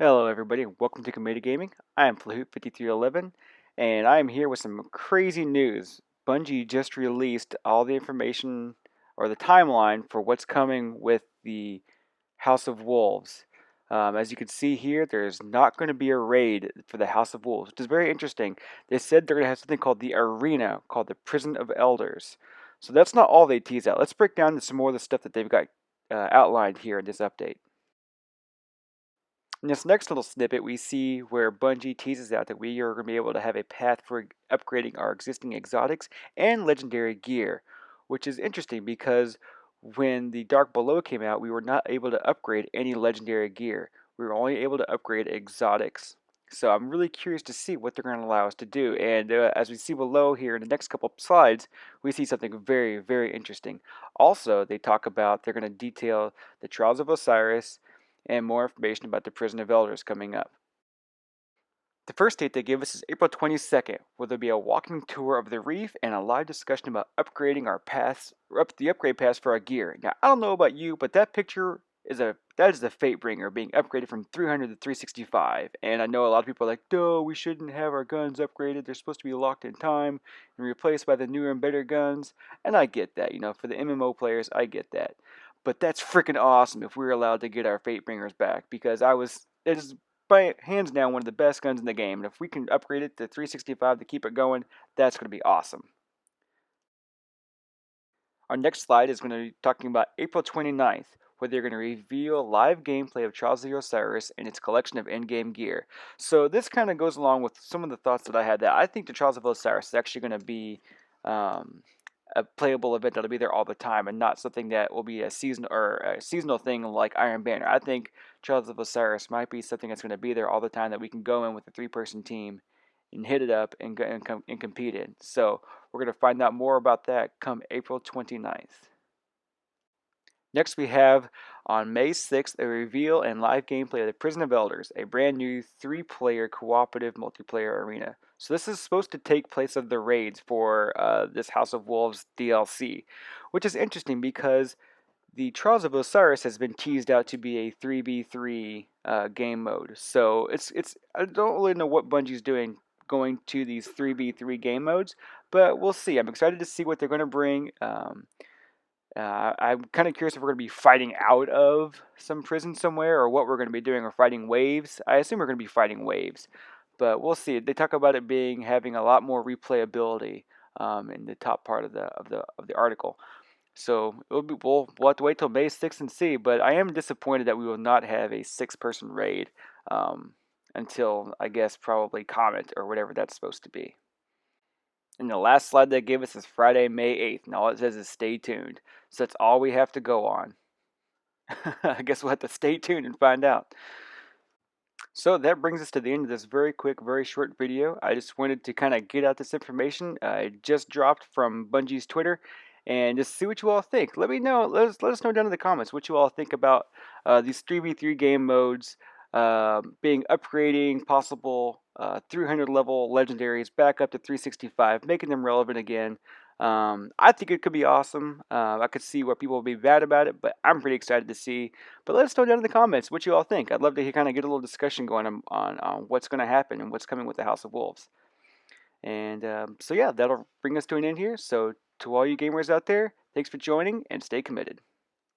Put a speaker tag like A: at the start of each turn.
A: Hello everybody and welcome to Committee Gaming. I am Flahoot5311 and I am here with some crazy news. Bungie just released all the information or the timeline for what's coming with the House of Wolves. As you can see here, there's not going to be a raid for the House of Wolves, which is very interesting. They said they're going to have something called the Arena, called the Prison of Elders. So that's not all they tease out. Let's break down some more of the stuff that they've got outlined here in this update. In this next little snippet, we see where Bungie teases out that we are going to be able to have a path for upgrading our existing exotics and legendary gear, which is interesting because when the Dark Below came out, we were not able to upgrade any legendary gear. We were only able to upgrade exotics. So I'm really curious to see what they're going to allow us to do. And as we see below here in the next couple of slides, we see something very, very interesting. Also, they talk about they're going to detail the Trials of Osiris and more information about the Prison of Elders coming up. The first date they give us is April 22nd, where there'll be a walking tour of the Reef and a live discussion about upgrading our paths, the upgrade paths for our gear. Now, I don't know about you, but that picture is the Fatebringer being upgraded from 300 to 365. And I know a lot of people are like, "No, we shouldn't have our guns upgraded. They're supposed to be locked in time and replaced by the newer and better guns." And I get that, for the MMO players, I get that. But that's freaking awesome if we're allowed to get our Fatebringers back, because it is by hands down one of the best guns in the game. And if we can upgrade it to 365 to keep it going, that's going to be awesome. Our next slide is going to be talking about April 29th, where they're going to reveal live gameplay of Trials of Osiris and its collection of in-game gear. So this kind of goes along with some of the thoughts that I had, that I think the Trials of Osiris is actually going to be a playable event that'll be there all the time, and not something that will be a seasonal thing like Iron Banner. I think Trials of Osiris might be something that's going to be there all the time, that we can go in with a 3-person team and hit it up and compete in. So we're going to find out more about that come April 29th. Next, we have on May 6th a reveal and live gameplay of the Prison of Elders, a brand new 3-player cooperative multiplayer arena. So this is supposed to take place of the raids for this House of Wolves DLC, which is interesting because the Trials of Osiris has been teased out to be a 3v3 game mode. So it's I don't really know what Bungie's doing going to these 3v3 game modes, but we'll see. I'm excited to see what they're going to bring. I'm kind of curious if we're going to be fighting out of some prison somewhere, or what we're going to be doing, or fighting waves. I assume we're going to be fighting waves, but we'll see. They talk about it having a lot more replayability in the top part of the article. So we'll have to wait till May 6th and see. But I am disappointed that we will not have a 6-person raid until, I guess, probably Comet or whatever that's supposed to be. And the last slide they gave us is Friday, May 8th, and all it says is stay tuned. So that's all we have to go on. I guess we'll have to stay tuned and find out. So that brings us to the end of this very quick, very short video. I just wanted to kind of get out this information. It just dropped from Bungie's Twitter, and just see what you all think. Let me know. Let us know down in the comments what you all think about these 3v3 game modes, being upgrading possible 300 level legendaries back up to 365, making them relevant again. I think it could be awesome. I could see where people will be bad about it, but I'm pretty excited to see. But let us know down in the comments what you all think. I'd love to kind of get a little discussion going on what's going to happen and what's coming with the House of Wolves. And so yeah, that'll bring us to an end here. So to all you gamers out there, thanks for joining, and stay committed.